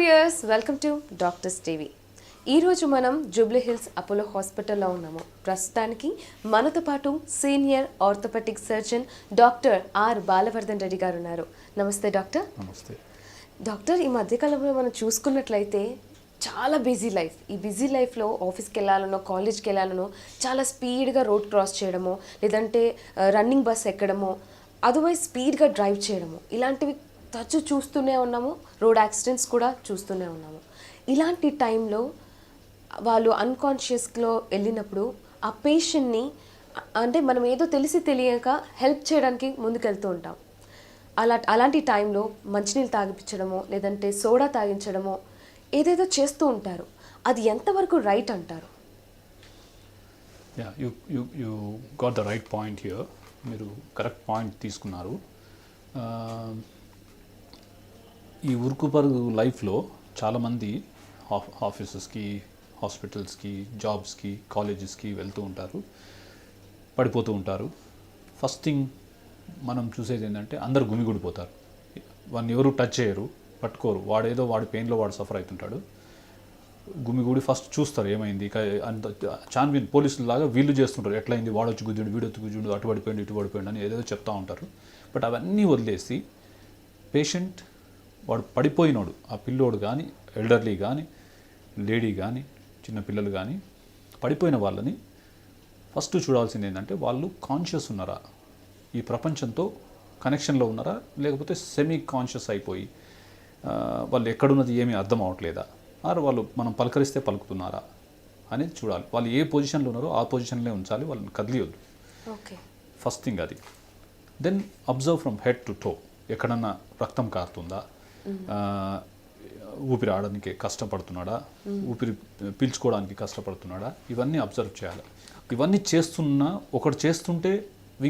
Viewers, welcome to doctors TV. ఈరోజు మనం Jubilee hills Apollo హాస్పిటల్లో ఉన్నాము. ప్రస్తుతానికి మనతో పాటు senior orthopaedic surgeon doctor R Balavardhan Reddy గారు ఉన్నారు. నమస్తే డాక్టర్. నమస్తే డాక్టర్, ఈ మధ్యకాలంలో మనం చూసుకున్నట్లయితే చాలా బిజీ లైఫ్. ఈ బిజీ లైఫ్లో ఆఫీస్కి వెళ్ళాలనో కాలేజ్కి వెళ్ళాలనో చాలా స్పీడ్గా రోడ్ క్రాస్ చేయడమో, లేదంటే రన్నింగ్ బస్ ఎక్కడమో, అదర్వైజ్ స్పీడ్గా డ్రైవ్ చేయడము, ఇలాంటివి తరచూ చూస్తూనే ఉన్నాము. రోడ్ యాక్సిడెంట్స్ కూడా చూస్తూనే ఉన్నాము. ఇలాంటి టైంలో వాళ్ళు అన్కాన్షియస్లో వెళ్ళినప్పుడు ఆ పేషెంట్ని అంటే మనం ఏదో తెలిసి తెలియక హెల్ప్ చేయడానికి ముందుకెళ్తూ ఉంటాం. అలాంటి టైంలో మంచినీళ్ళు తాగిపించడమో, లేదంటే సోడా తాగించడమో ఏదేదో చేస్తూ ఉంటారు. అది ఎంతవరకు రైట్ అంటారు? You got the right point here. మీరు కరెక్ట్ పాయింట్ తీసుకున్నారు. ఈ ఉరుకు పరుగు లైఫ్లో చాలామంది ఆఫీసెస్కి, హాస్పిటల్స్కి, జాబ్స్కి, కాలేజెస్కి వెళ్తూ ఉంటారు, పడిపోతూ ఉంటారు. ఫస్ట్ థింగ్ మనం చూసేది ఏంటంటే అందరు గుమిగూడిపోతారు. వాడిని ఎవరు టచ్ చేయరు, పట్టుకోరు. వాడేదో వాడి పెయిన్లో వాడు సఫర్ అవుతుంటాడు. గుమిగూడి ఫస్ట్ చూస్తారు ఏమైంది. అంత చాన్విన్ పోలీసులాగా వీళ్ళు చేస్తుంటారు, ఎట్లయింది, వాడొచ్చి గుద్దుడు, వీడొచ్చి గుద్దుడు, అటు పడిపోయింది, ఇటు పడిపోయింది అని ఏదేదో చెప్తూ ఉంటారు. బట్ అవన్నీ వదిలేసి పేషెంట్, వాడు పడిపోయినోడు, ఆ పిల్లోడు కానీ, ఎల్డర్లీ కానీ, లేడీ కానీ, చిన్నపిల్లలు కానీ, పడిపోయిన వాళ్ళని ఫస్ట్ చూడాల్సింది ఏంటంటే వాళ్ళు కాన్షియస్ ఉన్నారా, ఈ ప్రపంచంతో కనెక్షన్లో ఉన్నారా, లేకపోతే సెమీ కాన్షియస్ అయిపోయి వాళ్ళు ఎక్కడున్నది ఏమీ అర్థం అవ్వట్లేదా, ఆరు వాళ్ళు మనం పలకరిస్తే పలుకుతున్నారా అనేది చూడాలి. వాళ్ళు ఏ పొజిషన్లో ఉన్నారో ఆ పొజిషన్లో ఉంచాలి, వాళ్ళని కదిలియొద్దు. ఓకే, ఫస్ట్ థింగ్ అది. Then observe from head to toe. ఎక్కడన్నా రక్తం కారుతుందా, ఊపిరి ఆడడానికి కష్టపడుతున్నాడా, ఊపిరి పీల్చుకోవడానికి కష్టపడుతున్నాడా, ఇవన్నీ అబ్జర్వ్ చేయాలి. ఇవన్నీ ఒకటి చేస్తుంటే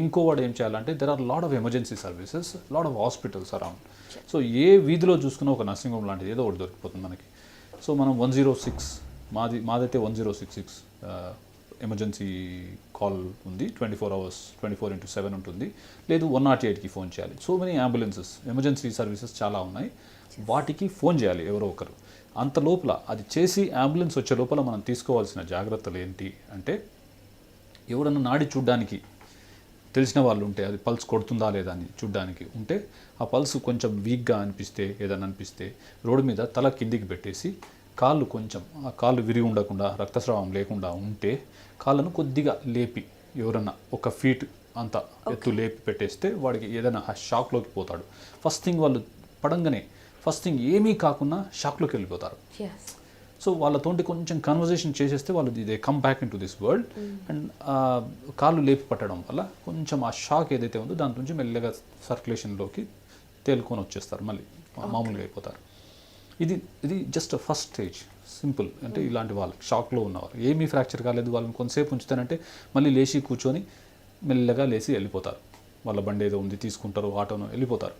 ఇంకోవాడు ఏం చేయాలంటే there are lot of emergency services, lot of hospitals around. So ఏ వీధిలో చూసుకున్నా ఒక నర్సింగ్ హోమ్ లాంటిది ఏదో ఒకటి దొరికిపోతుంది మనకి. సో మనం 106, మాదైతే 1066 ఎమర్జెన్సీ కాల్ ఉంది. 24 hours 24/7 ఉంటుంది. లేదు 108కి ఫోన్ చేయాలి. So many ambulances, emergency services చాలా ఉన్నాయి. వాటికి ఫోన్ చేయాలి ఎవరో ఒకరు. అంత లోపల అది చేసి అంబులెన్స్ వచ్చే లోపల మనం తీసుకోవాల్సిన జాగ్రత్తలు ఏంటి అంటే, ఎవరన్నా నాడి చూడ్డానికి తెలిసిన వాళ్ళు ఉంటే, అది పల్స్ కొడుతుందా లేదా అని చూడ్డానికి ఉంటే, ఆ పల్స్ కొంచెం వీక్గా అనిపిస్తే, ఏదైనా అనిపిస్తే రోడ్డు మీద తల కిందికి పెట్టేసి కాళ్ళు కొంచెం, ఆ కాళ్ళు విరిగి ఉండకుండా, రక్తస్రావం లేకుండా ఉంటే కాళ్ళను కొద్దిగా లేపి, ఎవరన్నా 1 feet అంత ఎత్తు లేపి పెట్టేస్తే వాడికి ఏదైనా ఆ షాక్లోకి పోతాడు. ఫస్ట్ థింగ్ వాళ్ళు పడంగానే ఫస్ట్ థింగ్ ఏమీ కాకుండా షాక్లోకి వెళ్ళిపోతారు. సో వాళ్ళతోటి కొంచెం కన్వర్జేషన్ చేసేస్తే వాళ్ళు they come back in to this world. And కాళ్ళు లేపి పట్టడం వల్ల కొంచెం ఆ షాక్ ఏదైతే ఉందో దాని నుంచి మెల్లగా సర్క్యులేషన్లోకి తేలుకొని వచ్చేస్తారు, మళ్ళీ మామూలుగా అయిపోతారు. ఇది జస్ట్ ఫస్ట్ స్టేజ్, సింపుల్. అంటే ఇలాంటి వాళ్ళు షాక్లో ఉన్నవారు, ఏమీ ఫ్రాక్చర్ కాలేదు, వాళ్ళని కొంతసేపు ఉంచుతానంటే మళ్ళీ లేచి కూర్చొని మెల్లగా లేచి వెళ్ళిపోతారు. వాళ్ళ బండి ఏదో ఉంది తీసుకుంటారు, ఆటోను వెళ్ళిపోతారు.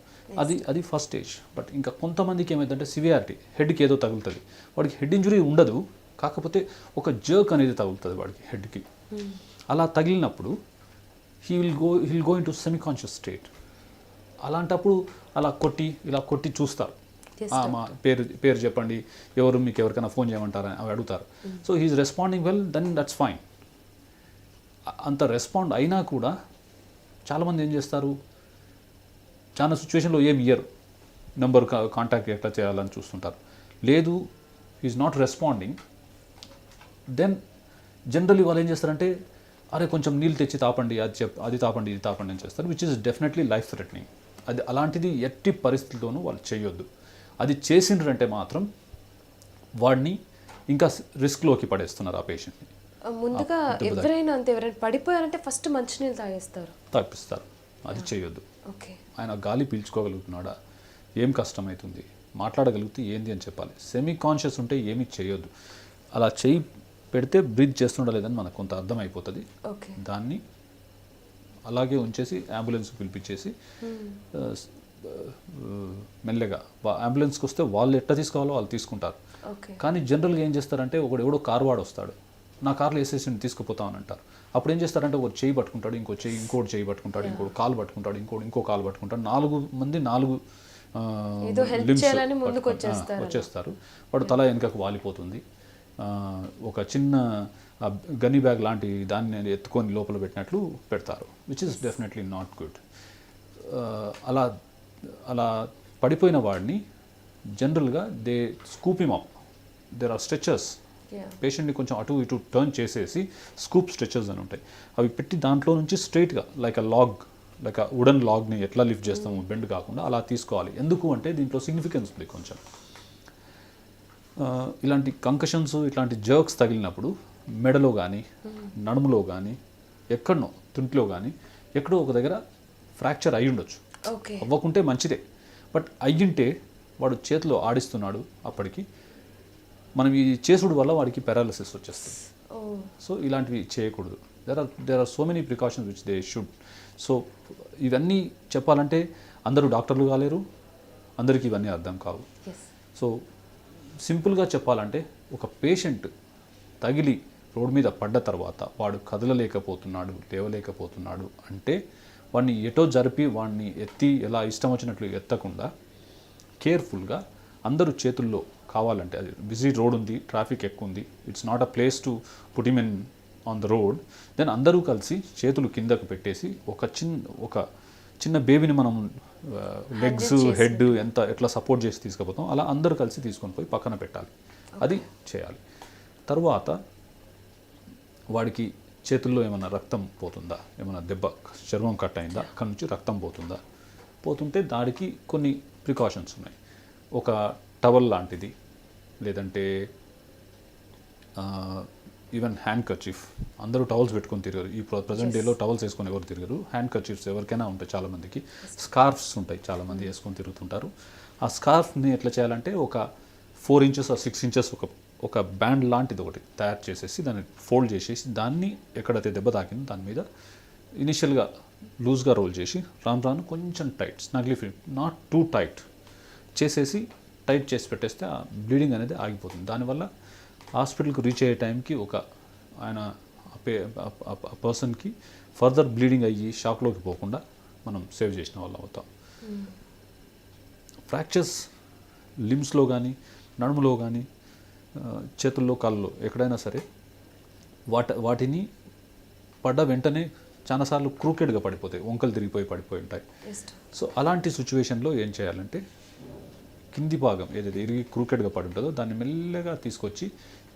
అది ఫస్ట్ స్టేజ్. బట్ ఇంకా కొంతమందికి ఏమైందంటే సివియారిటీ, హెడ్కి ఏదో తగులుతుంది. వాడికి హెడ్ ఇంజురీ ఉండదు, కాకపోతే ఒక జర్క్ అనేది తగులుతుంది వాడికి హెడ్కి. అలా తగిలినప్పుడు he will go into semi conscious state. అలాంటప్పుడు ఇలా కొట్టి చూస్తారు. మా పేరు చెప్పండి, మీకు ఎవరికైనా ఫోన్ చేయమంటారని అవి అడుగుతారు. So he's responding well, then that's fine. అంత రెస్పాండ్ అయినా కూడా చాలామంది ఏం చేస్తారు, చాలా సిచ్యువేషన్లో ఏం ఇయ్యరు, నెంబర్ కాంటాక్ట్ ఎట్లా చేయాలని చూస్తుంటారు. లేదు, is not responding, then generally వాళ్ళు ఏం చేస్తారంటే, అరే కొంచెం నీళ్ళు తెచ్చి తాపండి, అది తాపండి, ఇది తాపండి అని చేస్తారు, which is definitely life threatening. అలాంటిది ఎట్టి పరిస్థితుల్లోనూ వాళ్ళు చేయొద్దు. అది చేసిండ్రంటే మాత్రం వాడిని ఇంకా రిస్క్లోకి పడేస్తున్నారు ఆ పేషెంట్ని. ముందుగా ఎవరైనా పడిపోయారంటే ఫస్ట్ మంచినీళ్ళు తాపిస్తారు. అది చేయొద్దు. ఆయన గాలి పీల్చుకోగలుగుతున్నాడా, ఏం కష్టమవుతుంది, మాట్లాడగలిగితే ఏంది అని చెప్పాలి. సెమీ కాన్షియస్ ఉంటే ఏమీ చేయొద్దు. అలా చేయి పెడితే బ్రీత్ చేస్తుండలేదని మనకు కొంత అర్థమైపోతుంది. దాన్ని అలాగే ఉంచేసి అంబులెన్స్ పిలిపించేసి మెల్లగా అంబులెన్స్కి వస్తే వాళ్ళు ఎట్లా తీసుకోవాలో వాళ్ళు తీసుకుంటారు. కానీ జనరల్గా ఏం చేస్తారంటే, ఎవడో కారు వాడు వస్తాడు, నా కార్లో వేసేసి తీసుకుపోతామని అంటారు. అప్పుడు ఏం చేస్తారంటే, ఒక చేయి పట్టుకుంటాడు, ఇంకోటి చేయి పట్టుకుంటాడు, ఇంకోటి కాలు పట్టుకుంటాడు, ఇంకో కాలు పట్టుకుంటాడు, 4 మంది 4 ఏదో help limbs చేయాలని ముందుకు పట్టుకొని, వచ్చేస్తారు. వాడు తల వెనుకకు వాలిపోతుంది. ఒక చిన్న గనీ బ్యాగ్ లాంటి దాన్ని ఎత్తుకొని లోపల పెట్టినట్లు పెడతారు, which is definitely not good. అలా అలా పడిపోయిన వాడిని జనరల్గా they scoop him up. There are stretchers. పేషెంట్ని కొంచెం అటు ఇటు టర్న్ చేసేసి స్కూప్ స్ట్రెచర్స్ అని ఉంటాయి, అవి పెట్టి దాంట్లో నుంచి స్ట్రైట్గా like a log, like a wooden లాగ్ని ఎట్లా లిఫ్ట్ చేస్తాము బెండ్ కాకుండా అలా తీసుకోవాలి. ఎందుకు అంటే దీంట్లో సిగ్నిఫికెన్స్ ఉంది కొంచెం. ఇలాంటి కంకషన్స్, ఇట్లాంటి జర్క్స్ తగిలినప్పుడు మెడలో కానీ నడుములో కానీ ఎక్కడనో తుంటిలో కానీ ఎక్కడో ఒక దగ్గర ఫ్రాక్చర్ అయి ఉండొచ్చు. అవ్వకుంటే మంచిదే, బట్ అయ్యింటే వాడు చేతిలో ఆడిస్తున్నాడు అప్పటికి, మనం ఈ చేసుడు వల్ల వాడికి పారాలిసిస్ వచ్చేస్తుంది. సో ఇలాంటివి చేయకూడదు. There are so many precautions which they should. So ఇవన్నీ చెప్పాలంటే అందరూ డాక్టర్లు కాలేరు, అందరికీ ఇవన్నీ అర్థం కావు. సో సింపుల్గా చెప్పాలంటే ఒక పేషెంట్ తగిలి రోడ్డు మీద పడ్డ తర్వాత వాడు కదలలేకపోతున్నాడు, లేవలేకపోతున్నాడు అంటే వాడిని ఎటో జరిపి వాడిని ఎత్తి ఎలా ఇష్టం వచ్చినట్లు ఎత్తకుండా కేర్ఫుల్గా అందరూ చేతుల్లో కావాలంటే, అది బిజీ రోడ్ ఉంది, ట్రాఫిక్ ఎక్కువ ఉంది, it's not a place to put him in on the road, then అందరూ కలిసి చేతులు కిందకు పెట్టేసి ఒక చిన్న బేబీని మనం లెగ్స్ హెడ్ ఎట్లా సపోర్ట్ చేసి తీసుకుపోతాం అలా అందరూ కలిసి తీసుకొని పోయి పక్కన పెట్టాలి. అది చేయాలి. తర్వాత వాడికి చేతుల్లో ఏమైనా రక్తం పోతుందా, ఏమైనా దెబ్బ చర్మం కట్ అయిందా, అక్కడి నుంచి రక్తం పోతుంటే దానికి కొన్ని ప్రికాషన్స్ ఉన్నాయి. ఒక టవల్ లాంటిది, లేదంటే ఈవెన్ హ్యాండ్ కర్చీఫ్. అందరూ టవల్స్ పెట్టుకొని తిరగరు ఈ ప్రజెంట్ డేలో, టవల్స్ వేసుకొని ఎవరు తిరగరు. హ్యాండ్ కర్చీఫ్స్ ఎవరికైనా ఉంటాయి చాలామందికి. స్కార్ఫ్స్ ఉంటాయి, చాలామంది వేసుకొని తిరుగుతుంటారు. ఆ స్కార్ఫ్ని ఎట్లా చేయాలంటే ఒక 4 inches or 6 inches ఒక బ్యాండ్ లాంటిది ఒకటి తయారు చేసేసి దాన్ని ఫోల్డ్ చేసేసి దాన్ని ఎక్కడైతే దెబ్బ తాకిందో దాని మీద ఇనిషియల్గా లూజ్గా రోల్ చేసి రాను కొంచెం tight, snugly fit, not too tight చేసేసి టైట్ చేసి పెట్టేస్తే ఆ బ్లీడింగ్ అనేది ఆగిపోతుంది. దానివల్ల హాస్పిటల్కి రీచ్ అయ్యే టైంకి ఆయన పర్సన్కి ఫర్దర్ బ్లీడింగ్ అయ్యి షాక్లోకి పోకుండా మనం సేవ్ చేసిన వాళ్ళు అవుతాం. ఫ్రాక్చర్స్ లిమ్స్లో కానీ నడుములో కానీ చేతుల్లో కాళ్ళలో ఎక్కడైనా సరే వాటిని పడ్డ వెంటనే చాలాసార్లు క్రూకెడ్గా పడిపోతాయి, వంకలు తిరిగిపోయి పడిపోయి ఉంటాయి. సో అలాంటి సిచ్యువేషన్లో ఏం చేయాలంటే కింది భాగం ఏదైతే ఇరిగి క్రూకెడ్గా పడి ఉంటుందో దాన్ని మెల్లగా తీసుకొచ్చి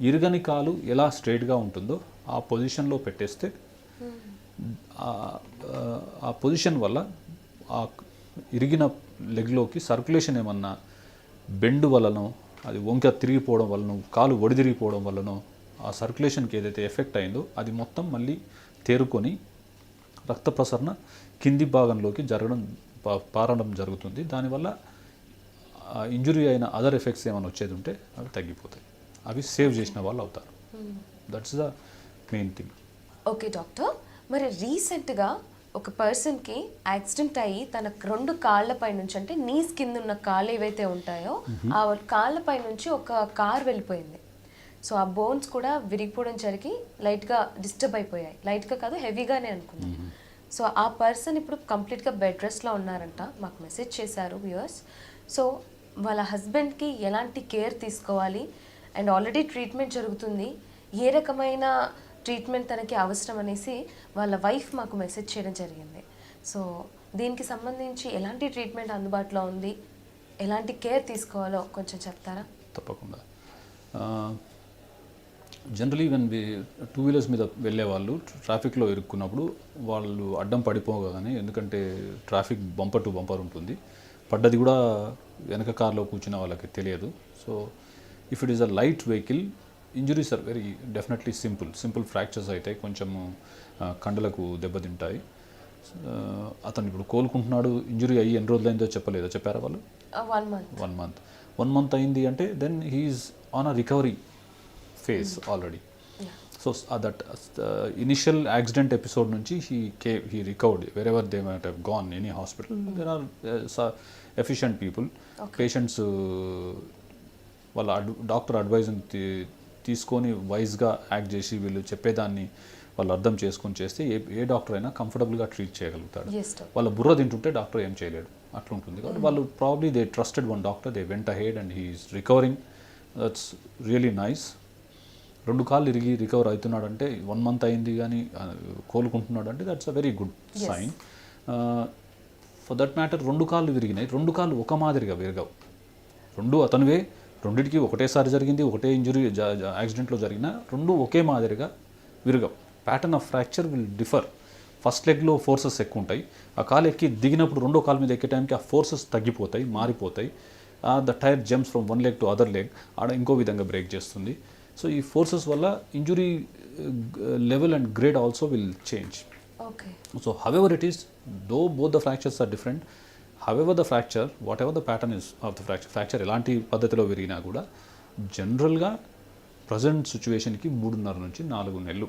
ఇరగని కాలు ఎలా స్ట్రైట్గా ఉంటుందో ఆ పొజిషన్లో పెట్టేస్తే ఆ పొజిషన్ వల్ల ఆ ఇరిగిన లెగ్లోకి సర్క్యులేషన్ ఏమన్నా బెండ్ వలనో, అది వంక తిరిగిపోవడం వలన, కాలు ఒడిదిరిగిపోవడం వలన ఆ సర్క్యులేషన్కి ఏదైతే ఎఫెక్ట్ అయిందో అది మొత్తం మళ్ళీ తేరుకొని రక్త ప్రసరణ కింది భాగంలోకి పారడం జరుగుతుంది. దానివల్ల ఇంజురీ అయిన అదర్ ఎఫెక్ట్స్ ఏమైనా వచ్చేది ఉంటే అవి తగ్గిపోతాయి, అవి సేవ్ చేసిన వాళ్ళు అవుతారు. That's the main thing. Okay doctor, మరి రీసెంట్గా ఒక పర్సన్కి యాక్సిడెంట్ అయ్యి తన 2 కాళ్ళపై నుంచి, అంటే నీస్ కింద ఉన్న కాళ్ళు ఏవైతే ఉంటాయో ఆ కాళ్ళపై నుంచి ఒక కార్ వెళ్ళిపోయింది. సో ఆ బోన్స్ కూడా విరిగిపోవడం జరిగి లైట్గా డిస్టర్బ్ అయిపోయాయి. లైట్గా కాదు, హెవీగానే అనుకున్నాను. సో ఆ పర్సన్ ఇప్పుడు కంప్లీట్గా బెడ్ రెస్ట్లో ఉన్నారంట, మాకు మెసేజ్ చేశారు వ్యూవర్స్. సో వాళ్ళ హస్బెండ్కి ఎలాంటి కేర్ తీసుకోవాలి అండ్ ఆల్రెడీ ట్రీట్మెంట్ జరుగుతుంది, ఏ రకమైన ట్రీట్మెంట్ తనకి అవసరం అనేసి వాళ్ళ వైఫ్ మాకు మెసేజ్ చేయడం జరిగింది. సో దీనికి సంబంధించి ఎలాంటి ట్రీట్మెంట్ అందుబాటులో ఉంది, ఎలాంటి కేర్ తీసుకోవాలో కొంచెం చెప్తారా? తప్పకుండా. జనరలీ వెన్ టూ వీలర్స్ మీద వెళ్ళే వాళ్ళు ట్రాఫిక్లో ఇరుక్కున్నప్పుడు వాళ్ళు అడ్డం పడిపోగానే, ఎందుకంటే ట్రాఫిక్ బంపర్ టు బంపర్ ఉంటుంది, పడ్డది కూడా వెనక కార్లో కూర్చున్న వాళ్ళకి తెలియదు. So if it is a light vehicle, injuries are very definitely simple fractures అవుతాయి, కొంచెము కండలకు దెబ్బతింటాయి. అతను ఇప్పుడు కోలుకుంటున్నాడు. ఇంజురీ అయ్యి ఎన్ని రోజులైందో చెప్పారా వాళ్ళు? 1 month అయింది అంటే then he's on a recovery phase already. So that initial accident episode నుంచి he recovered wherever they might have gone any hospital. There are efficient people. Patients వాళ్ళ డాక్టర్ అడ్వైజ్ని తీసుకొని వైజ్గా యాక్ట్ చేసి వీళ్ళు చెప్పేదాన్ని వాళ్ళు అర్థం చేసుకొని చేస్తే ఏ డాక్టర్ అయినా కంఫర్టబుల్గా ట్రీట్ చేయగలుగుతాడు. వాళ్ళ బుర్ర తింటుంటే డాక్టర్ ఏం చేయలేడు. అట్లా ఉంటుంది కాబట్టి వాళ్ళు probably they trusted one doctor, they went ahead and he's recovering. That's really nice. 2 కాళ్ళు ఇరిగి రికవర్ అవుతున్నాడంటే 1 month అయింది కానీ కోలుకుంటున్నాడు అంటే that's a very good sign. For that matter 2 కాళ్ళు విరిగినాయి, 2 కాళ్ళు ఒక మాదిరిగా విరగవు. 2 అతనివే, రెండిటికి ఒకటేసారి జరిగింది, ఒకటే ఇంజురీ యాక్సిడెంట్లో జరిగిన 2 ఒకే మాదిరిగా విరగవు. Pattern of fracture will differ. First లెగ్లో ఫోర్సెస్ ఎక్కువ ఉంటాయి, ఆ కాలు ఎక్కి దిగినప్పుడు 2వ కాలు మీద ఎక్కే టైంకి ఆ ఫోర్సెస్ తగ్గిపోతాయి, మారిపోతాయి. The tyre jumps from 1 leg to other leg, ఆడ ఇంకో విధంగా బ్రేక్ చేస్తుంది. సో ఈ ఫోర్సెస్ వల్ల injury level and grade also will change. Okay. So however it is, though both the fractures are different, however the fracture, whatever the pattern is of the fracture ఎలాంటి పద్ధతిలో విరిగినా కూడా జనరల్గా present సిచ్యువేషన్కి 3.5 నుంచి 4 నెలలు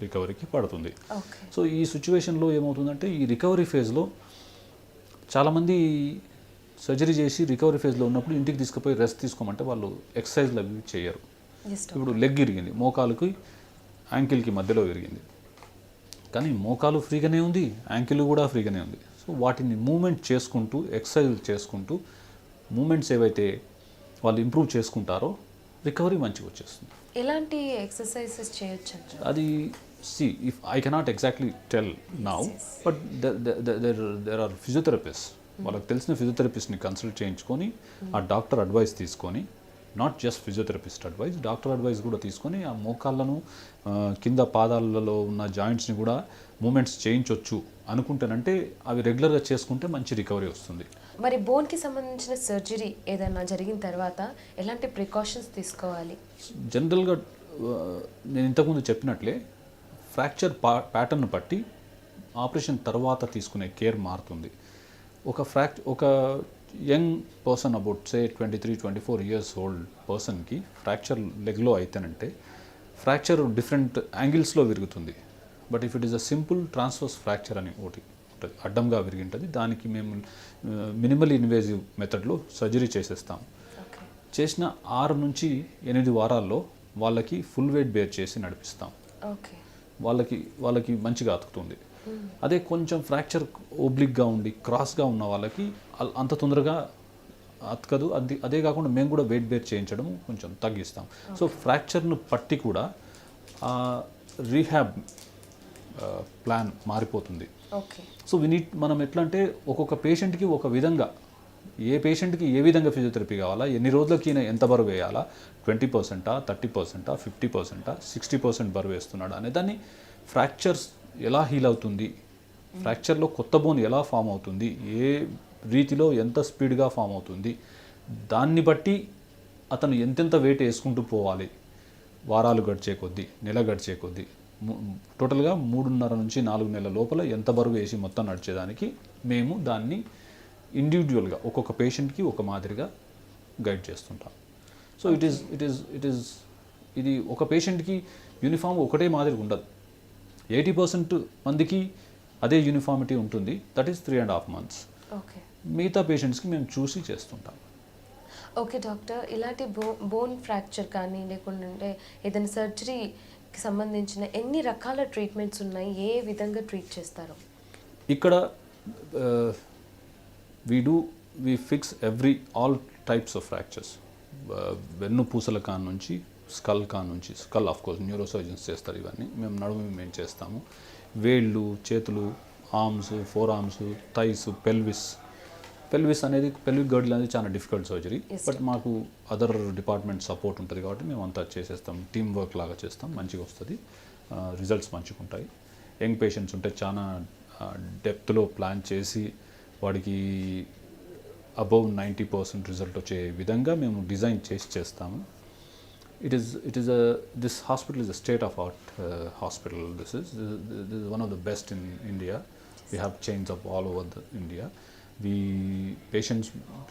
రికవరీకి పడుతుంది. ఓకే. సో ఈ సిచ్యువేషన్లో ఏమవుతుందంటే ఈ రికవరీ ఫేజ్లో చాలామంది సర్జరీ చేసి రికవరీ ఫేజ్లో ఉన్నప్పుడు ఇంటికి తీసుకుపోయి రెస్ట్ తీసుకోమంటే వాళ్ళు ఎక్సర్సైజ్లు అవి చేయరు. Yes, doctor. ఇప్పుడు లెగ్ ఇరిగింది, మోకాలుకి యాంకిల్కి మధ్యలో విరిగింది, కానీ మోకాలు ఫ్రీగానే ఉంది, యాంకిల్ కూడా ఫ్రీగానే ఉంది. సో వాటిని మూమెంట్ చేసుకుంటూ ఎక్సర్సైజ్ చేసుకుంటూ మూమెంట్స్ ఏవైతే వాళ్ళు ఇంప్రూవ్ చేసుకుంటారో రికవరీ మంచిగా వచ్చేస్తుంది. ఎలాంటి ఎక్సర్సైజెస్ చేయొచ్చు అంటారు? అది if I cannot exactly tell now, but there are physiotherapist. వాళ్ళకి తెలిసిన ఫిజియోథెరపిస్ట్ని కన్సల్ట్ చేయించుకొని ఆ డాక్టర్ అడ్వైస్ తీసుకొని, not just physiotherapist advice, doctor advice కూడా తీసుకొని ఆ మోకాళ్ళను కింద పాదాలలో ఉన్న జాయింట్స్ని కూడా మూమెంట్స్ చేయించవచ్చు అనుకుంటానంటే అవి రెగ్యులర్గా చేసుకుంటే మంచి రికవరీ వస్తుంది. మరి బోన్కి సంబంధించిన సర్జరీ ఏదైనా జరిగిన తర్వాత ఎలాంటి ప్రికాషన్స్ తీసుకోవాలి? జనరల్గా నేను ఇంతకుముందు చెప్పినట్లే ఫ్రాక్చర్ ప్యాటర్న్ బట్టి ఆపరేషన్ తర్వాత తీసుకునే కేర్ మారుతుంది. ఒక young person about say 23-24 years old పర్సన్కి ఫ్రాక్చర్ లెగ్లో అయితేనంటే ఫ్రాక్చర్ డిఫరెంట్ యాంగిల్స్లో విరుగుతుంది. But if it is a simple transverse fracture అని ఒకటి ఉంటుంది, అడ్డంగా విరిగింటుంది, దానికి మేము మినిమల్ ఇన్వేజివ్ మెథడ్లో సర్జరీ చేసేస్తాం. చేసిన 6 నుంచి 8 వారాల్లో వాళ్ళకి ఫుల్ వెయిట్ బేర్ చేసి నడిపిస్తాం. ఓకే. వాళ్ళకి మంచిగా అతుకుతుంది. అదే కొంచెం ఫ్రాక్చర్ ఓబ్లిక్గా ఉండి క్రాస్గా ఉన్న వాళ్ళకి అంత తొందరగా అతకదు. అదే కాకుండా మేము కూడా వెయిట్ బేర్ చేయించడం కొంచెం తగ్గిస్తాం. సో ఫ్రాక్చర్ను పట్టి కూడా రీహాబ్ ప్లాన్ మారిపోతుంది. ఓకే. సో మనం ఎట్లా అంటే ఒక్కొక్క పేషెంట్కి ఒక విధంగా, ఏ పేషెంట్కి ఏ విధంగా ఫిజియోథెరపీ కావాలా, ఎన్ని రోజులకి ఎంత బరువు వేయాలా, 20%, 30%, 50%, 60% బరువు వేస్తున్నాడు అనే దాన్ని, ఫ్రాక్చర్స్ ఎలా హీల్ అవుతుంది, ఫ్రాక్చర్లో కొత్త బోన్ ఎలా ఫామ్ అవుతుంది, ఏ రీతిలో ఎంత స్పీడ్గా ఫామ్ అవుతుంది, దాన్ని బట్టి అతను ఎంతెంత వెయిట్ వేసుకుంటూ పోవాలి, వారాలు గడిచే కొద్దీ, నెల గడిచే కొద్దీ, టోటల్గా 3.5 నుంచి 4 నెలల లోపల ఎంత బరువు వేసి మొత్తం నడిచేదానికి మేము దాన్ని ఇండివిజువల్గా ఒక్కొక్క పేషెంట్కి ఒక మాదిరిగా గైడ్ చేస్తుంటాం. సో ఇది ఒక పేషెంట్కి యూనిఫామ్ ఒకటే మాదిరిగా ఉండదు. 80% మందికి అదే యూనిఫామిటీ ఉంటుంది, దట్ ఈస్ 3.5 months. ఓకే. మిగతా పేషెంట్స్కి మేము చూసి చేస్తుంటాం. ఓకే డాక్టర్, ఇలాంటి బోన్ ఫ్రాక్చర్ కానీ లేకుంటే ఏదైనా సర్జరీకి సంబంధించిన ఎన్ని రకాల ట్రీట్మెంట్స్ ఉన్నాయి, ఏ విధంగా ట్రీట్ చేస్తారు? ఇక్కడ we fix all types of fractures. వెన్ను పూసల కాన్ నుంచి స్కల్ ఆఫ్ కోర్స్ న్యూరోసర్జన్స్ చేస్తారు, ఇవన్నీ మేము మేము చేస్తాము. వేళ్ళు, చేతులు, ఆర్మ్స్, 4 arms, థైస్, పెల్విస్ అనేది, పెల్విక్ గర్డిల్ అనేది చాలా డిఫికల్ట్ సర్జరీ. బట్ మాకు అదర్ డిపార్ట్మెంట్ సపోర్ట్ ఉంటుంది కాబట్టి మేము అంతా చేసేస్తాం, టీమ్ వర్క్ లాగా చేస్తాం, మంచిగా వస్తుంది, రిజల్ట్స్ మంచిగా ఉంటాయి. యంగ్ పేషెంట్స్ ఉంటే చాలా డెప్త్లో ప్లాన్ చేసి వాడికి అబౌవ్ 90% రిజల్ట్ వచ్చే విధంగా మేము డిజైన్ చేస్తాము. This hospital is a state-of-art hospital. This is one of the best in India. We have chains of all over India. Patients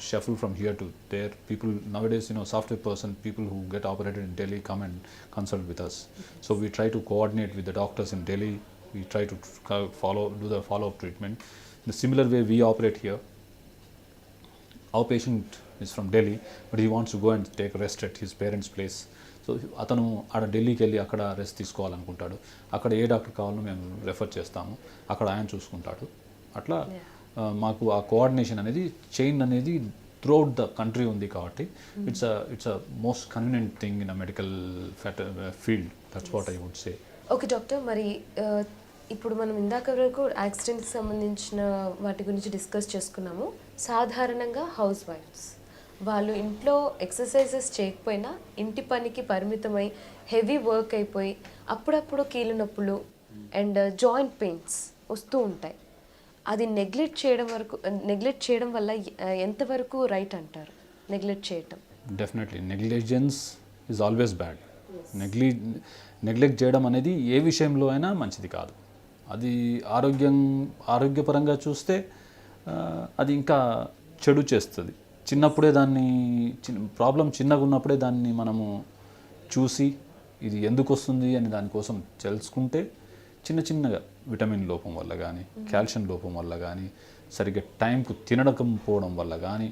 shuffle from here to there. People nowadays, software person, people who get operated in Delhi come and consult with us. So we try to coordinate with the doctors in Delhi. We try to do the follow-up treatment. In a similar way, we operate here. Our patient is from Delhi, but he wants to go and take rest at his parents' place. So అతను ఆడ ఢిల్లీకి వెళ్ళి అక్కడ rest తీసుకోవాలనుకుంటాడు, అక్కడ ఏ doctor కావాలో మేము refer చేస్తాము, అక్కడ ఆయన చూసుకుంటాడు. అట్లా మాకు ఆ కోఆర్డినేషన్ అనేది చైన్ అనేది త్రూఅవుట్ ద కంట్రీ ఉంది కాబట్టి it's a most convenient thing in a medical field. That's what I would say. Okay doctor, మరి ఇప్పుడు మనం ఇందాక వరకు యాక్సిడెంట్కి సంబంధించిన వాటి గురించి డిస్కస్ చేసుకున్నాము. సాధారణంగా హౌస్ వైఫ్స్ వాళ్ళు ఇంట్లో ఎక్సర్సైజెస్ చేయకపోయినా ఇంటి పనికి పరిమితమై హెవీ వర్క్ అయిపోయి అప్పుడప్పుడు కీళ్ళ నొప్పులు అండ్ జాయింట్ పెయిన్స్ వస్తూ ఉంటాయి. అది నెగ్లెక్ట్ చేయడం వల్ల ఎంతవరకు రైట్ అంటారు? నెగ్లెక్ట్ చేయటం definitely negligence is always bad. Neglect చేయడం అనేది ఏ విషయంలో అయినా మంచిది కాదు. అది ఆరోగ్యపరంగా చూస్తే అది ఇంకా చెడు చేస్తుంది. చిన్నప్పుడే దాన్ని ప్రాబ్లం చిన్నగా ఉన్నప్పుడే దాన్ని మనము చూసి ఇది ఎందుకు వస్తుంది అని దానికోసం తెలుసుకుంటే చిన్నగా విటమిన్ లోపం వల్ల కానీ, కాల్షియం లోపం వల్ల కానీ, సరిగ్గా టైంకు తినకపోవడం వల్ల కానీ,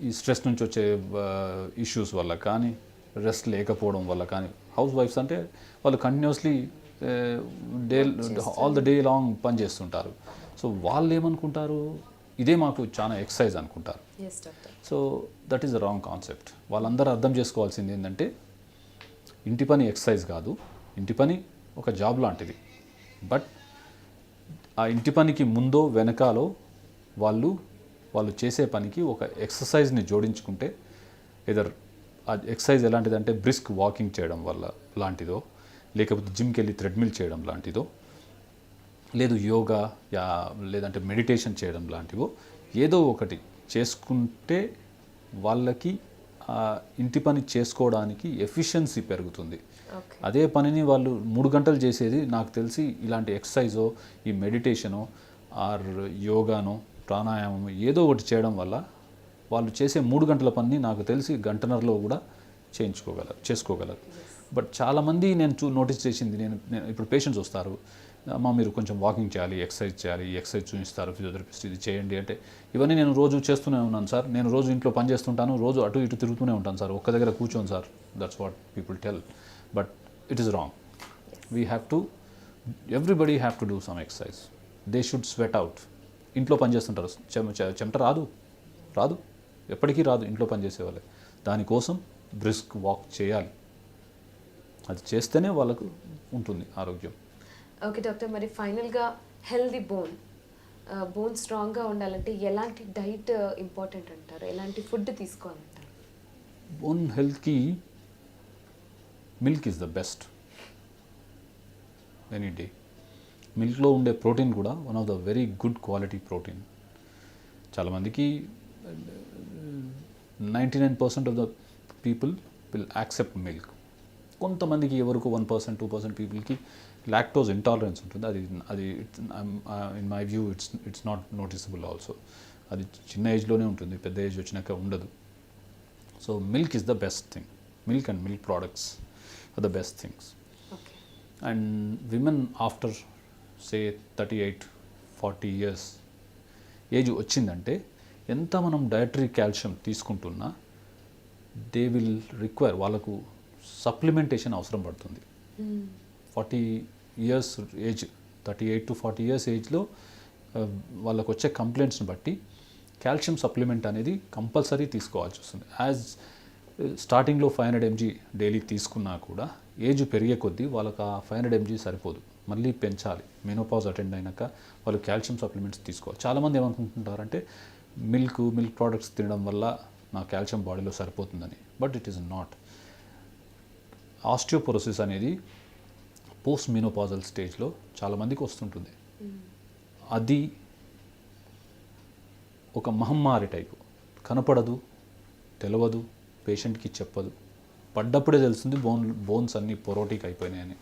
ఈ స్ట్రెస్ నుంచి వచ్చే ఇష్యూస్ వల్ల కానీ, రెస్ట్ లేకపోవడం వల్ల కానీ. హౌస్ వైఫ్స్ అంటే వాళ్ళు continuously all the day long పని చేస్తుంటారు. సో వాళ్ళు ఏమనుకుంటారు, ఇదే మాకు చాలా ఎక్సర్సైజ్ అనుకుంటారు. So that is the wrong concept. వాళ్ళందరూ అర్థం చేసుకోవాల్సింది ఏంటంటే ఇంటి పని ఎక్సర్సైజ్ కాదు, ఇంటి పని ఒక జాబ్ లాంటిది. బట్ ఆ ఇంటి పనికి ముందో వెనకాలో వాళ్ళు చేసే పనికి ఒక ఎక్సర్సైజ్ని జోడించుకుంటే, ఎదర్ ఆ ఎక్సర్సైజ్ ఎలాంటిదంటే బ్రిస్క్ వాకింగ్ చేయడం వల్ల లాంటిదో, లేకపోతే జిమ్కి వెళ్ళి థ్రెడ్మిల్ చేయడం లాంటిదో, లేదు యోగా లేదంటే మెడిటేషన్ చేయడం లాంటివో ఏదో ఒకటి చేసుకుంటే వాళ్ళకి ఇంటి పని చేసుకోవడానికి ఎఫిషియన్సీ పెరుగుతుంది. అదే పనిని వాళ్ళు 3 గంటలు చేసేది నాకు తెలిసి ఇలాంటి ఎక్సర్సైజో, ఈ మెడిటేషనో ఆర్ యోగానో, ప్రాణాయామం ఏదో ఒకటి చేయడం వల్ల వాళ్ళు చేసే 3 గంటల పనిని నాకు తెలిసి గంటన్నరలో కూడా చేసుకోగలరు. బట్ చాలామంది నేను నోటీస్ చేసింది, నేను ఇప్పుడు పేషెంట్స్ వస్తారు, అమ్మ మీరు కొంచెం వాకింగ్ చేయాలి, ఎక్సర్సైజ్ చేయాలి, ఈ ఎక్సర్సైజ్ చూపిస్తారు ఫిజియోథెరపిస్ట్, ఇది చేయండి అంటే ఇవన్నీ నేను రోజు చేస్తూనే ఉన్నాను సార్, నేను రోజు ఇంట్లో పని చేస్తుంటాను, రోజు అటు ఇటు తిరుగుతూనే ఉంటాను సార్, ఒక్క దగ్గర కూర్చోను sir. That's what people tell. But it is wrong. Everybody have to do some exercise. They should sweat out. ఇంట్లో పని చేస్తుంటారు, చెమట రాదు, ఎప్పటికీ రాదు ఇంట్లో పని చేసేవాళ్ళే. దానికోసం బ్రిస్క్ వాక్ చేయాలి. అది చేస్తేనే వాళ్ళకు ఉంటుంది ఆరోగ్యం. ఓకే డాక్టర్, మరి ఫైనల్గా హెల్దీ బోన్ స్ట్రాంగ్గా ఉండాలంటే ఎలాంటి డైట్ ఇంపార్టెంట్ అంటారు? ఎలాంటి ఫుడ్ తీసుకోవాలంటారు? బోన్ హెల్త్కి milk is the best any day. మిల్క్లో ఉండే ప్రోటీన్ కూడా one of the very good quality protein. చాలామందికి 99% of the people will accept milk. కొంతమందికి ఎవరికి 1%, 2% పీపుల్కి లాక్టోజ్ ఇంటాలరెన్స్ ఉంటుంది. అది in my view it's not noticeable also. అది చిన్న ఏజ్లోనే ఉంటుంది, పెద్ద ఏజ్ వచ్చినాక ఉండదు. So milk is the best thing. Milk and milk products are the best things. And women after say 38-40 years age వచ్చిందంటే ఎంత మనం డయటరీ కాల్షియం తీసుకుంటున్నా దే విల్ రిక్వైర్, వాళ్ళకు సప్లిమెంటేషన్ అవసరం పడుతుంది. 40 years ఏజ్, 38 to 40 years ఏజ్లో వాళ్ళకు వచ్చే కంప్లైంట్స్ని బట్టి కాల్షియం సప్లిమెంట్ అనేది కంపల్సరీ తీసుకోవాల్సి వస్తుంది. స్టార్టింగ్లో 500 mg డైలీ తీసుకున్నా కూడా ఏజ్ పెరిగే కొద్దీ వాళ్ళకి ఆ 500 mg సరిపోదు, మళ్ళీ పెంచాలి. మెనోపాజ్ అటెండ్ అయినాక వాళ్ళు కాల్షియం సప్లిమెంట్స్ తీసుకోవాలి. చాలామంది ఏమనుకుంటుంటారంటే మిల్క్ ప్రోడక్ట్స్ తినడం వల్ల నా కాల్షియం బాడీలో సరిపోతుందని. But it is not. Osteoporosis అనేది పోస్ట్ మెనోపాజల్ స్టేజ్లో చాలామందికి వస్తుంటుంది. అది ఒక మహమ్మారి టైపు. కనపడదు, తెలియదు, పేషెంట్కి చెప్పదు, పడ్డప్పుడే తెలుస్తుంది బోన్స్ అన్నీ పొరోటిక్ అయిపోయినాయని.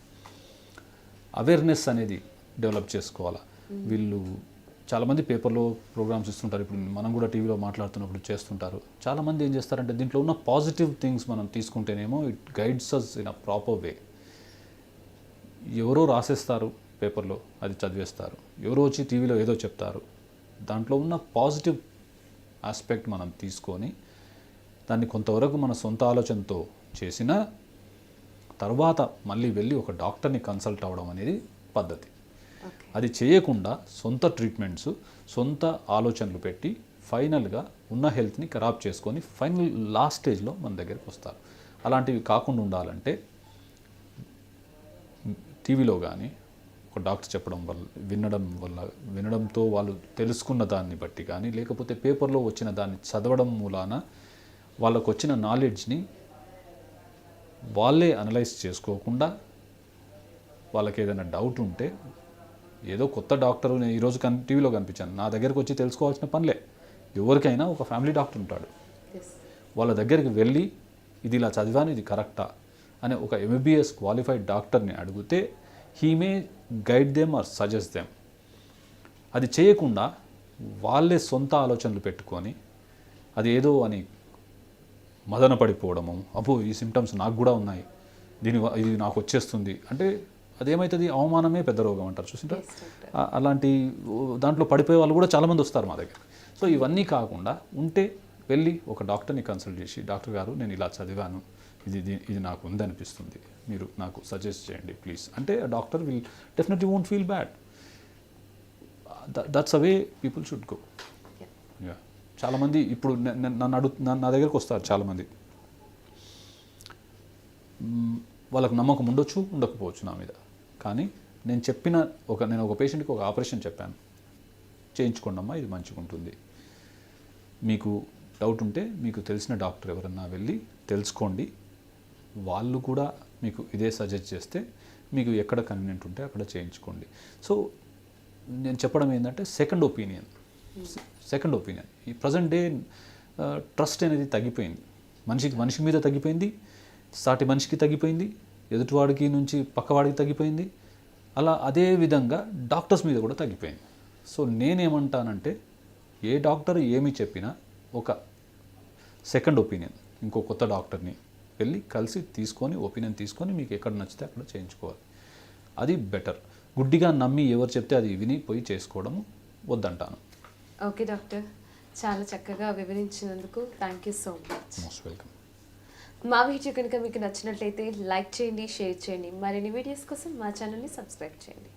అవేర్నెస్ అనేది డెవలప్ చేసుకోవాలి. వీళ్ళు చాలామంది పేపర్లో ప్రోగ్రామ్స్ ఇస్తుంటారు, ఇప్పుడు మనం కూడా టీవీలో మాట్లాడుతున్నప్పుడు చేస్తుంటారు. చాలామంది ఏం చేస్తారంటే దీంట్లో ఉన్న పాజిటివ్ థింగ్స్ మనం తీసుకుంటేనేమో it guides us in a proper way. ఎవరో రాసేస్తారు పేపర్లో, అది చదివేస్తారు. ఎవరో వచ్చి టీవీలో ఏదో చెప్తారు. దాంట్లో ఉన్న పాజిటివ్ ఆస్పెక్ట్ మనం తీసుకొని దాన్ని కొంతవరకు మన సొంత ఆలోచనతో చేసిన తర్వాత మళ్ళీ వెళ్ళి ఒక డాక్టర్ని కన్సల్ట్ అవ్వడం అనేది పద్ధతి. ఓకే. అది చేయకుండా సొంత ట్రీట్మెంట్స్, సొంత ఆలోచనలు పెట్టి ఫైనల్గా ఉన్న హెల్త్ని ఖరాబ్ చేసుకొని ఫైనల్ లాస్ట్ స్టేజ్లో మన దగ్గరికి వస్తారు. అలాంటివి కాకుండా ఉండాలంటే టీవీలో కానీ ఒక డాక్టర్ చెప్పడం వల్ల వినడంతో వాళ్ళు తెలుసుకున్న దాన్ని బట్టి కానీ, లేకపోతే పేపర్లో వచ్చిన దాన్ని చదవడం మూలాన వాళ్ళకు వచ్చిన నాలెడ్జ్ని వాళ్ళే అనలైజ్ చేసుకోకుండా, వాళ్ళకి ఏదైనా డౌట్ ఉంటే ఏదో కొత్త డాక్టర్ నేను ఈరోజు టీవీలో కనిపించాను, నా దగ్గరకు వచ్చి తెలుసుకోవాల్సిన పనిలే. ఎవరికైనా ఒక ఫ్యామిలీ డాక్టర్ ఉంటాడు, వాళ్ళ దగ్గరికి వెళ్ళి ఇది ఇలా చదివాను, ఇది కరెక్టా అనే ఒక ఎంబీబీఎస్ క్వాలిఫైడ్ డాక్టర్ని అడిగితే he may guide them or suggest them. అది చేయకుండా వాళ్ళే సొంత ఆలోచనలు పెట్టుకొని అది ఏదో అని మదన పడిపోవడము, అబ్బో ఈ సిమ్టమ్స్ నాకు కూడా ఉన్నాయి, ఇది నాకు వచ్చేస్తుంది అంటే అదేమవుతుంది, అవమానమే పెద్ద రోగం అంటారు చూసింటారు. అలాంటి దాంట్లో పడిపోయే వాళ్ళు కూడా చాలామంది వస్తారు మా దగ్గర. సో ఇవన్నీ కాకుండా ఉంటే వెళ్ళి ఒక డాక్టర్ని కన్సల్ట్ చేసి, డాక్టర్ గారు నేను ఇలా చదివాను, ఇది నాకు ఉందనిపిస్తుంది, మీరు నాకు సజెస్ట్ చేయండి ప్లీజ్ అంటే doctor will definitely won't feel bad. That's a way people should go. చాలామంది ఇప్పుడు నా దగ్గరకు వస్తారు చాలామంది, వాళ్ళకు నమ్మకం ఉండొచ్చు ఉండకపోవచ్చు నా మీద, కానీ నేను ఒక పేషెంట్కి ఒక ఆపరేషన్ చెప్పాను, చేయించుకోండి అమ్మా ఇది మంచిగా ఉంటుంది, మీకు డౌట్ ఉంటే మీకు తెలిసిన డాక్టర్ ఎవరన్నా వెళ్ళి తెలుసుకోండి, వాళ్ళు కూడా మీకు ఇదే సజెస్ట్ చేస్తే మీకు ఎక్కడ కన్వీనియంట్ ఉంటే అక్కడ చేయించుకోండి. సో నేను చెప్పడం ఏంటంటే సెకండ్ ఒపీనియన్. ఈ ప్రజెంట్ డే ట్రస్ట్ అనేది తగ్గిపోయింది, మనిషి మీద తగ్గిపోయింది, సాటి మనిషికి తగ్గిపోయింది, ఎదుటివాడికి నుంచి పక్కవాడికి తగ్గిపోయింది, అలా అదే విధంగా డాక్టర్స్ మీద కూడా తగ్గిపోయింది. సో నేనేమంటానంటే ఏ డాక్టర్ ఏమి చెప్పినా ఒక సెకండ్ ఒపీనియన్, ఇంకో కొత్త డాక్టర్ని వెళ్ళి కలిసి ఒపీనియన్ తీసుకొని మీకు ఎక్కడ నచ్చితే అక్కడ చేయించుకోవాలి, అది బెటర్. గుడ్డిగా నమ్మి ఎవరు చెప్తే అది విని పోయి చేసుకోవడం వద్దంటాను. ఓకే డాక్టర్, చాలా చక్కగా వివరించినందుకు thank you so much. Most welcome. మా వీడియో కనుక మీకు నచ్చినట్లయితే లైక్ చేయండి, షేర్ చేయండి. మరిన్ని వీడియోస్ కోసం మా ఛానల్ని సబ్స్క్రైబ్ చేయండి.